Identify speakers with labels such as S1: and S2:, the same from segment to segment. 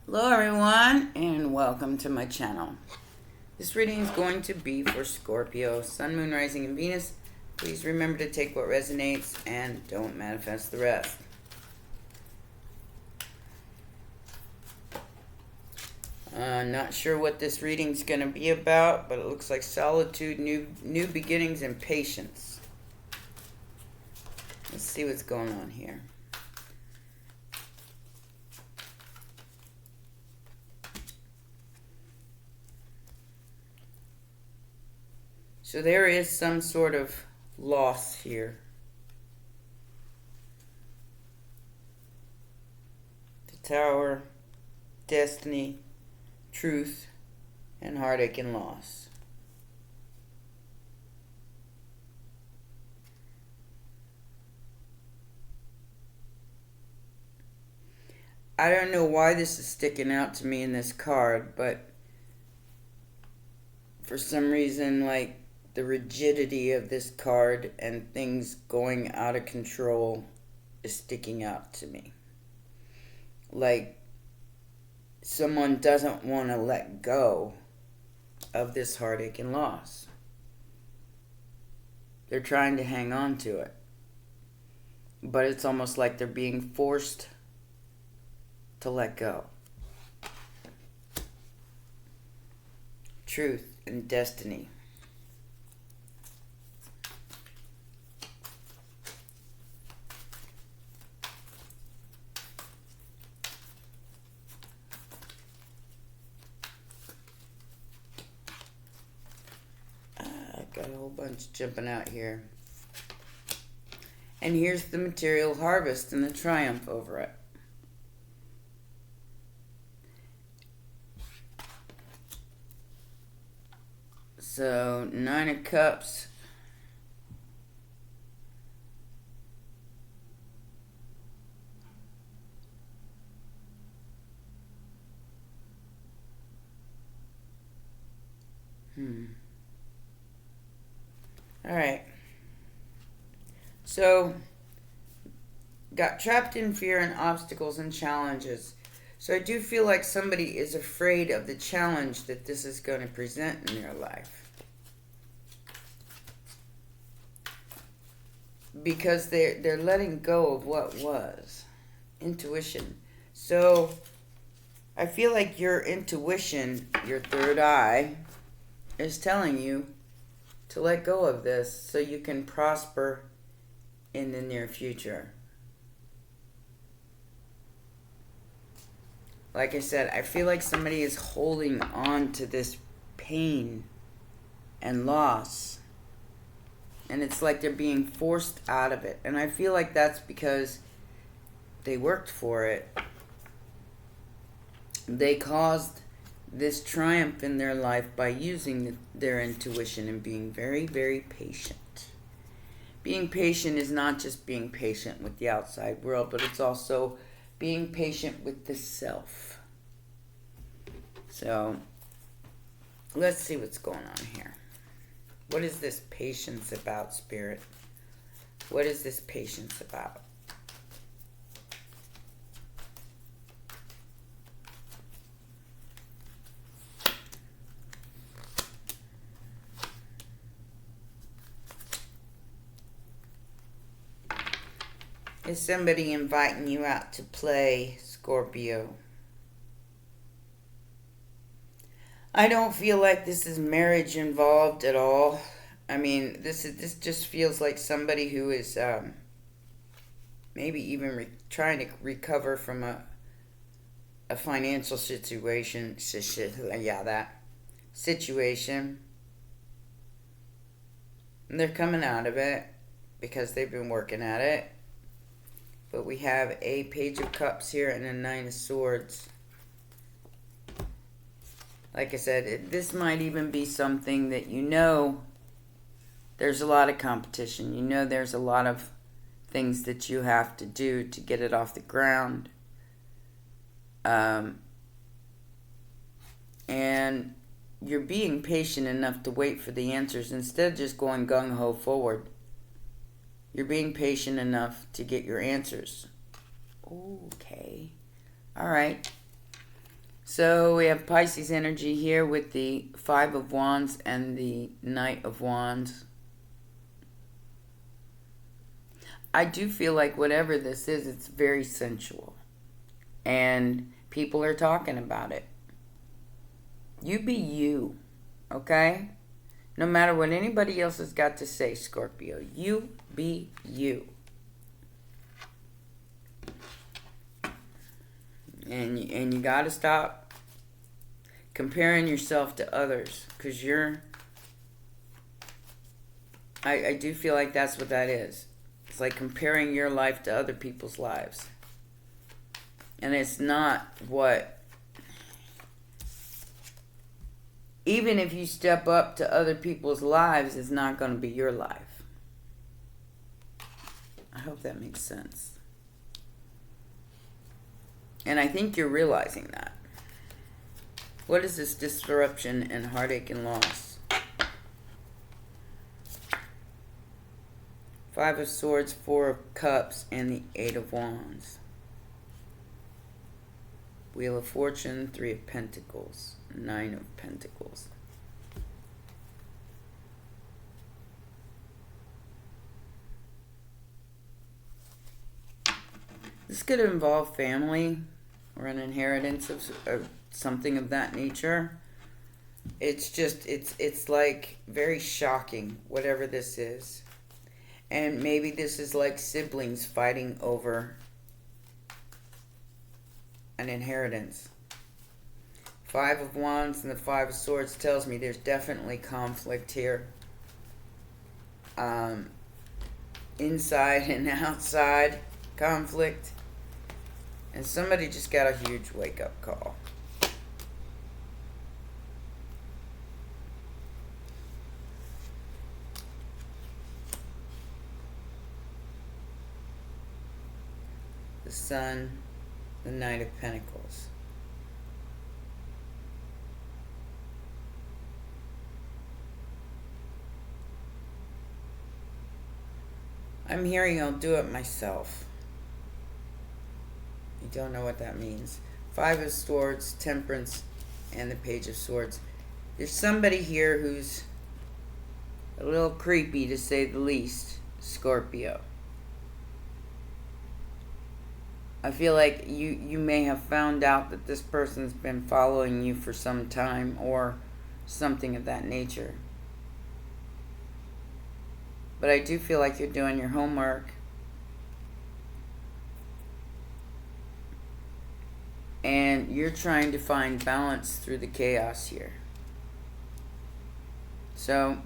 S1: Hello everyone and welcome to my channel. This reading is going to be for Scorpio, Sun, Moon, Rising, and Venus. Please remember to take what resonates and don't manifest the rest. Not sure what this reading is going to be about, but it looks like solitude, new beginnings, and patience. Let's see what's going on here. So there is some sort of loss here. The Tower, destiny, truth, and heartache and loss. I don't know why this is sticking out to me in this card, but for some reason, like, the rigidity of this card and things going out of control is sticking out to me. Like, someone doesn't want to let go of this heartache and loss. They're trying to hang on to it. But it's almost like they're being forced to let go. Truth and destiny. Got a whole bunch jumping out here. And here's the material harvest and the triumph over it. So, 9 of Cups. Alright. So, got trapped in fear and obstacles and challenges. So I do feel like somebody is afraid of the challenge that this is going to present in their life. Because they're letting go of what was. Intuition. So, I feel like your intuition, your third eye, is telling you to let go of this so you can prosper in the near future. Like I said, I feel like somebody is holding on to this pain and loss. And it's like they're being forced out of it. And I feel like that's because they worked for it. They caused this triumph in their life by using their intuition and being very, very patient. Being patient is not just being patient with the outside world, but it's also being patient with the self. So, let's see what's going on here. What is this patience about, Spirit? What is this patience about? Is somebody inviting you out to play, Scorpio? I don't feel like this is marriage involved at all. I mean, this just feels like somebody who is maybe even trying to recover from a financial situation. Yeah, that situation. And they're coming out of it because they've been working at it. But we have a Page of Cups here and a 9 of Swords. Like I said, this might even be something that there's a lot of competition. There's a lot of things that you have to do to get it off the ground. And you're being patient enough to wait for the answers instead of just going gung-ho forward. You're being patient enough to get your answers. Okay. All right. So we have Pisces energy here with the Five of Wands and the Knight of Wands. I do feel like whatever this is, it's very sensual. And people are talking about it. You be you, okay? No matter what anybody else has got to say, Scorpio. You be you. And you got to stop comparing yourself to others. Because I do feel like that's what that is. It's like comparing your life to other people's lives. And it's not what... Even if you step up to other people's lives, it's not going to be your life. I hope that makes sense. And I think you're realizing that. What is this disruption and heartache and loss? Five of Swords, Four of Cups, and the Eight of Wands. Wheel of Fortune, Three of Pentacles, Nine of Pentacles. This could involve family or an inheritance of something of that nature. It's just, it's like very shocking, whatever this is. And maybe this is like siblings fighting over an inheritance. Five of Wands and the Five of Swords tells me there's definitely conflict here. Inside and outside conflict. And somebody just got a huge wake-up call. The Sun, the Knight of Pentacles. I'm hearing I'll do it myself. You don't know what that means. Five of Swords, Temperance, and the Page of Swords. There's somebody here who's a little creepy, to say the least, Scorpio. I feel like you may have found out that this person's been following you for some time or something of that nature. But I do feel like you're doing your homework. And you're trying to find balance through the chaos here. So,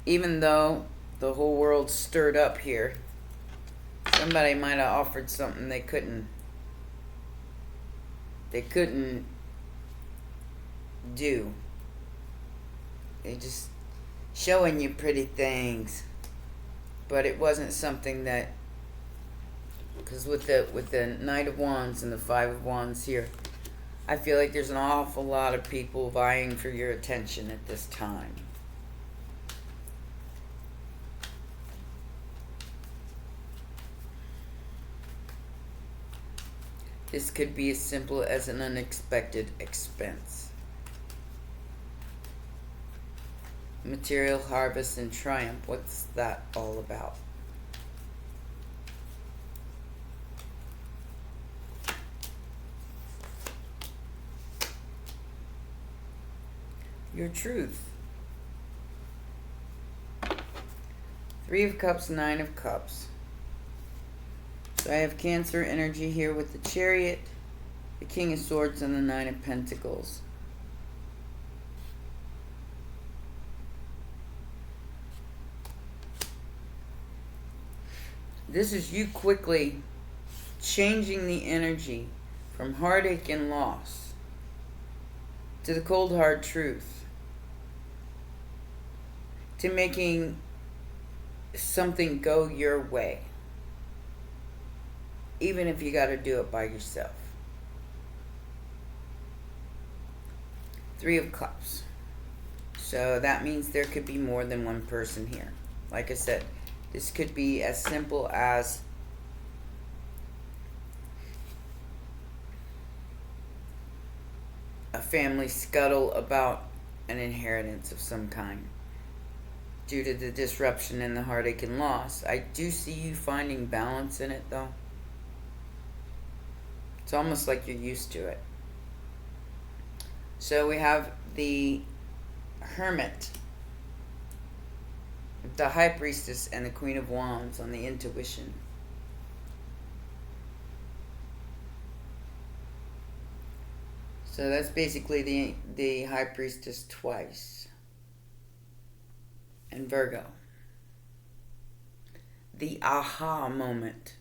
S1: even though the whole world's stirred up here, somebody might have offered something they couldn't do. They just showing you pretty things. But it wasn't something that, because with the Knight of Wands and the Five of Wands here, I feel like there's an awful lot of people vying for your attention at this time. This could be as simple as an unexpected expense. Material harvest and triumph. What's that all about? Your truth. Three of Cups, Nine of Cups. So I have Cancer energy here with the Chariot, the King of Swords, and the Nine of Pentacles. This is you quickly changing the energy from heartache and loss to the cold hard truth, to making something go your way, even if you got to do it by yourself. Three of Cups. So that means there could be more than one person here. Like I said, this could be as simple as a family scuttle about an inheritance of some kind due to the disruption and the heartache and loss. I do see you finding balance in it, though. It's almost like you're used to it. So we have the Hermit, the High Priestess, and the Queen of Wands on the intuition. So that's basically the High Priestess twice. And Virgo. The aha moment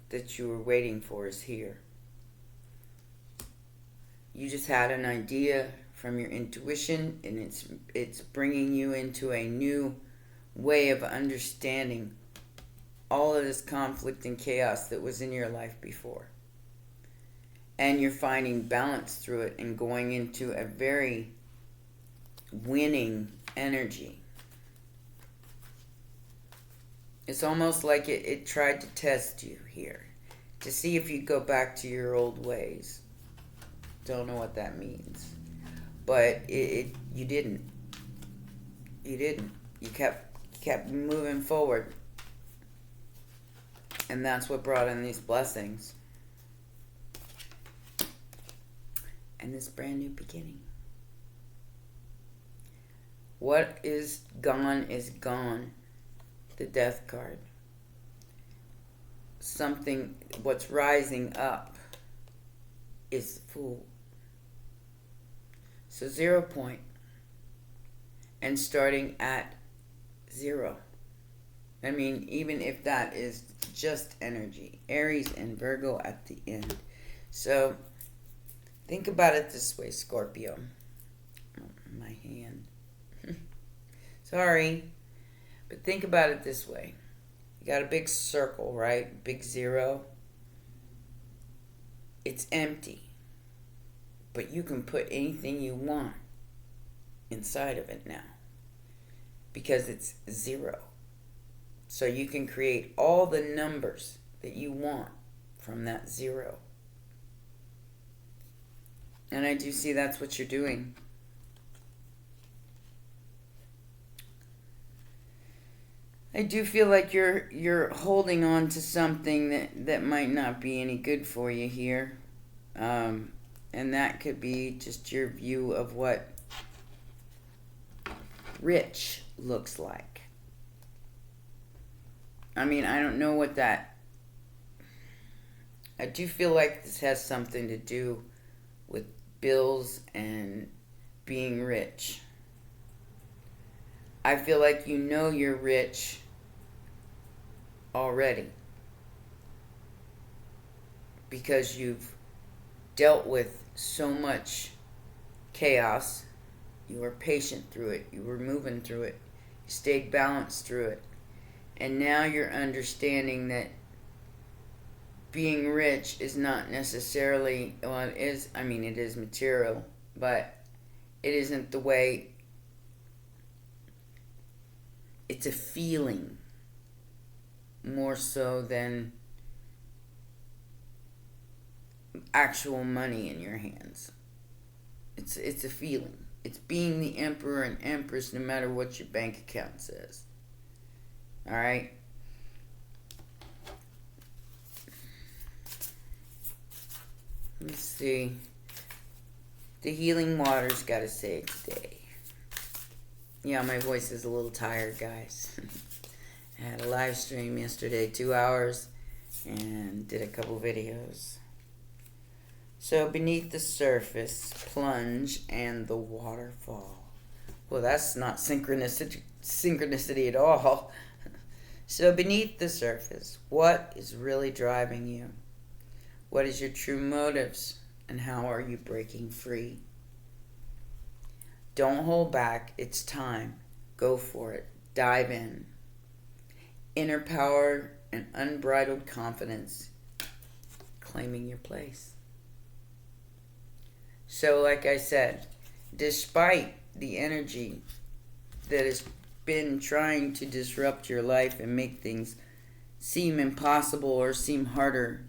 S1: that you were waiting for is here. You just had an idea from your intuition, and it's bringing you into a new way of understanding all of this conflict and chaos that was in your life before. And you're finding balance through it and going into a very winning energy. It's almost like it tried to test you here to see if you go back to your old ways. Don't know what that means. But you didn't. You didn't. You kept moving forward. And that's what brought in these blessings. And this brand new beginning. What is gone is gone. The Death card. Something, what's rising up is the Fool. So 0 point. And starting at 0. I mean, even if that is just energy. Aries and Virgo at the end. So think about it this way, Scorpio. Oh, my hand. Sorry. But think about it this way. You got a big circle, right? Big 0. It's empty. But you can put anything you want inside of it now. Because it's 0. So you can create all the numbers that you want from that 0. And I do see that's what you're doing. I do feel like you're holding on to something that might not be any good for you here. And that could be just your view of what rich looks like. I mean, I don't know what that... I do feel like this has something to do with bills and being rich. I feel like you know you're rich already because you've dealt with so much chaos. You were patient through it. You were moving through it. You stayed balanced through it. And now you're understanding that being rich is not necessarily, well, it is, I mean, it is material, but it isn't the way, it's a feeling more so than actual money in your hands. It's a feeling. It's being the emperor and empress no matter what your bank account says. All right? Let's see. The healing water's got to say today. Yeah, my voice is a little tired, guys. I had a live stream yesterday, 2 hours, and did a couple videos. So, beneath the surface, plunge, and the waterfall. Well, that's not synchronicity at all. So, beneath the surface, what is really driving you? What is your true motives, and how are you breaking free? Don't hold back. It's time. Go for it. Dive in. Inner power and unbridled confidence. Claiming your place. So, like I said, despite the energy that has been trying to disrupt your life and make things seem impossible or seem harder,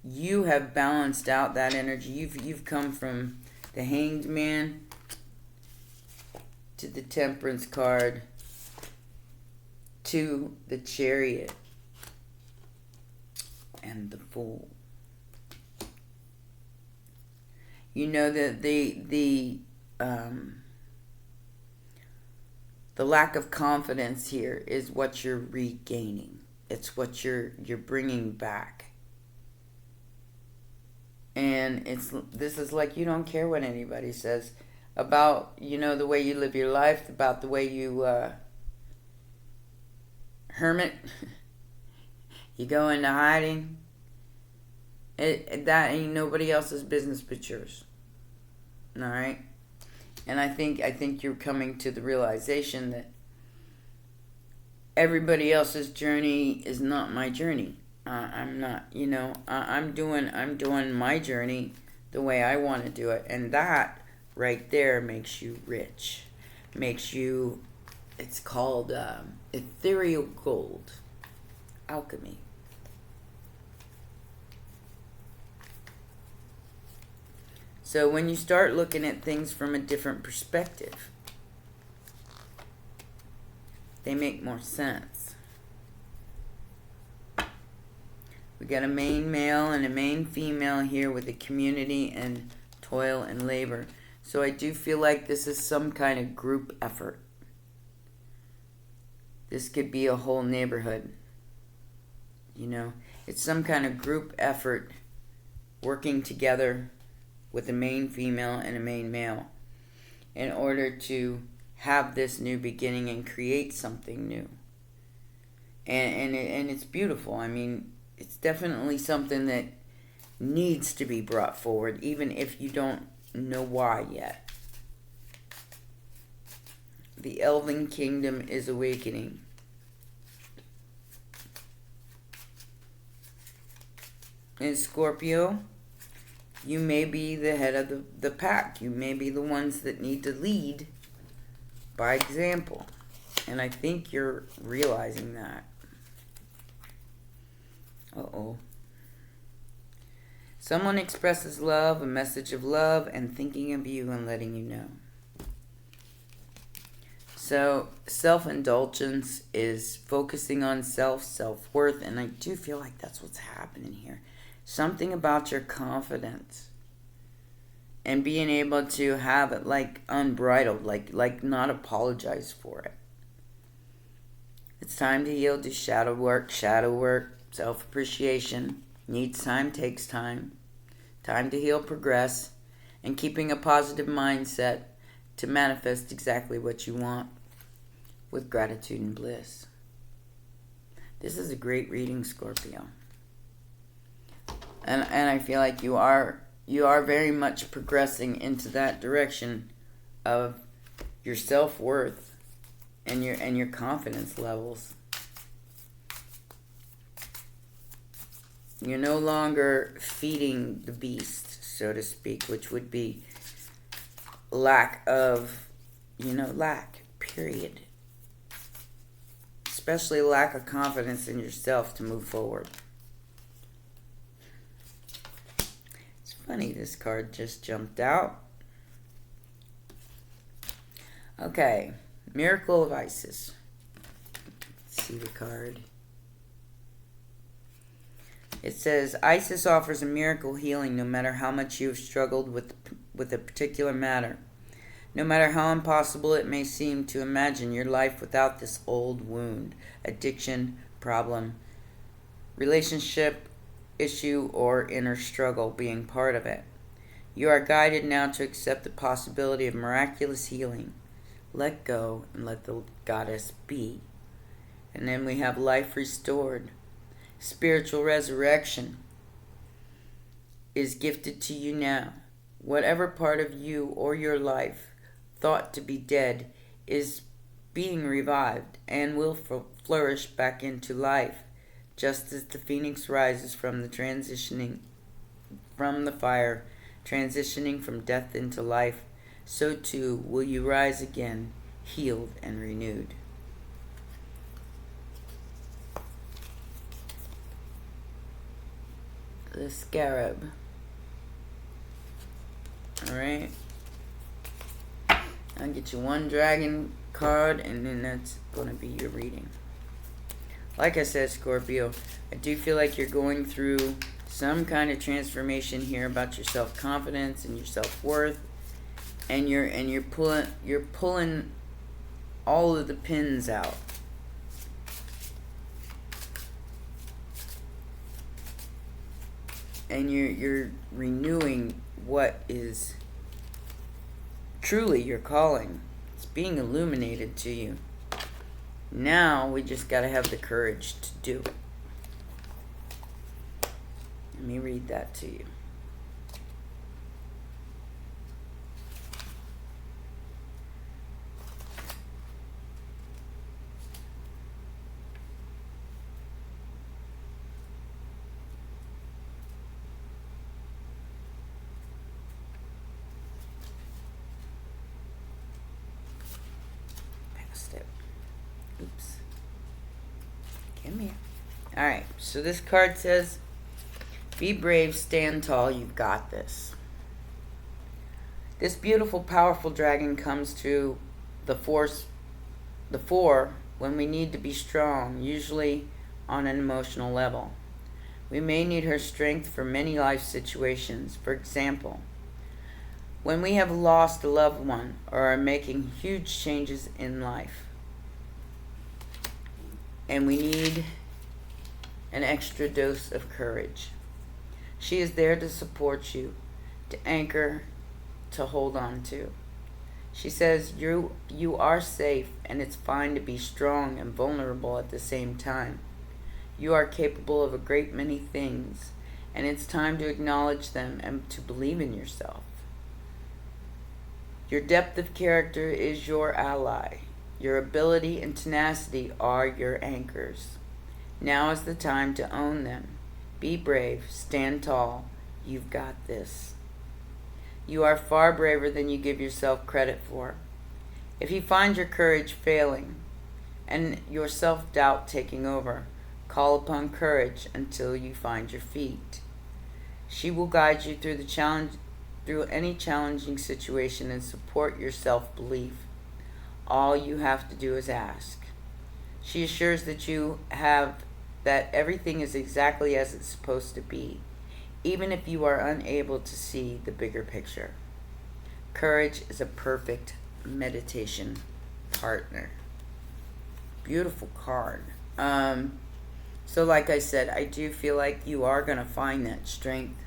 S1: you have balanced out that energy. You've come from the Hanged Man to the Temperance card to the Chariot and the Fool. You know that the lack of confidence here is what you're regaining. It's what you're bringing back. And this is like, you don't care what anybody says about, the way you live your life, about the way you hermit. You go into hiding. That ain't nobody else's business but yours. All right? And I think you're coming to the realization that everybody else's journey is not my journey. I'm not, I'm doing my journey the way I want to do it. And that right there makes you rich. It's called ethereal gold. Alchemy. So when you start looking at things from a different perspective, they make more sense. We got a main male and a main female here with the community and toil and labor. So I do feel like this is some kind of group effort. This could be a whole neighborhood. It's some kind of group effort working together with a main female and a main male in order to have this new beginning and create something new. And it's beautiful. I mean, it's definitely something that needs to be brought forward, even if you don't know why yet. The Elven Kingdom is awakening. In Scorpio, you may be the head of the pack. You may be the ones that need to lead by example. And I think you're realizing that. Uh-oh. Someone expresses love, a message of love, and thinking of you and letting you know. So, self-indulgence is focusing on self-worth, and I do feel like that's what's happening here. Something about your confidence and being able to have it like unbridled, like not apologize for it. It's time to heal, do shadow work, self-appreciation. Needs time, takes time. Time to heal, progress, and keeping a positive mindset to manifest exactly what you want with gratitude and bliss. This is a great reading, Scorpio. And I feel like you are very much progressing into that direction of your self-worth and your confidence levels. You're no longer feeding the beast, so to speak, which would be lack, period. Especially lack of confidence in yourself to move forward. It's funny, this card just jumped out. Okay, Miracle of Isis. Let's see the card. It says, Isis offers a miracle healing no matter how much you have struggled with a particular matter. No matter how impossible it may seem to imagine your life without this old wound, addiction, problem, relationship, issue, or inner struggle being part of it. You are guided now to accept the possibility of miraculous healing. Let go and let the goddess be. And then we have life restored. Spiritual resurrection is gifted to you now. Whatever part of you or your life thought to be dead is being revived and will flourish back into life, just as the phoenix rises from the fire, transitioning from death into life. So too will you rise again, healed and renewed. the Scarab. Alright. I'll get you one dragon card, and then that's going to be your reading. Like I said, Scorpio, I do feel like you're going through some kind of transformation here about your self-confidence and your self-worth, and you're pulling all of the pins out. And you're renewing what is truly your calling. It's being illuminated to you. Now we just got to have the courage to do it. Let me read that to you. Oops. Come here. Alright, so this card says, be brave, stand tall, you've got this. This beautiful, powerful dragon comes to the fore when we need to be strong, usually on an emotional level. We may need her strength for many life situations. For example, when we have lost a loved one or are making huge changes in life, and we need an extra dose of courage. She is there to support you, to anchor, to hold on to. She says you are safe, and it's fine to be strong and vulnerable at the same time. You are capable of a great many things, and it's time to acknowledge them and to believe in yourself. Your depth of character is your ally. Your ability and tenacity are your anchors. Now is the time to own them. Be brave, stand tall. You've got this. You are far braver than you give yourself credit for. If you find your courage failing and your self-doubt taking over, call upon courage until you find your feet. She will guide you through any challenging situation and support your self-belief. All you have to do is ask. She assures that everything is exactly as it's supposed to be, even if you are unable to see the bigger picture. Courage is a perfect meditation partner. Beautiful card. So like I said, I do feel like you are going to find that strength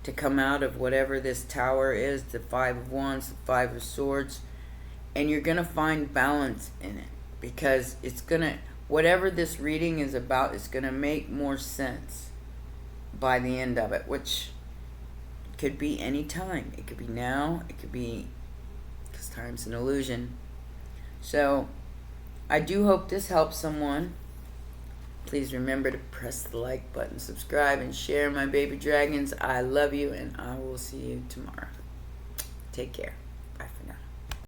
S1: to come out of whatever this tower is, the Five of Wands, the Five of Swords. And you're going to find balance in it, because it's going to, whatever this reading is about, is going to make more sense by the end of it, which could be any time. It could be now, it could be, because time's an illusion. So I do hope this helps someone. Please remember to press the like button, subscribe, and share, my baby dragons. I love you, and I will see you tomorrow. Take care.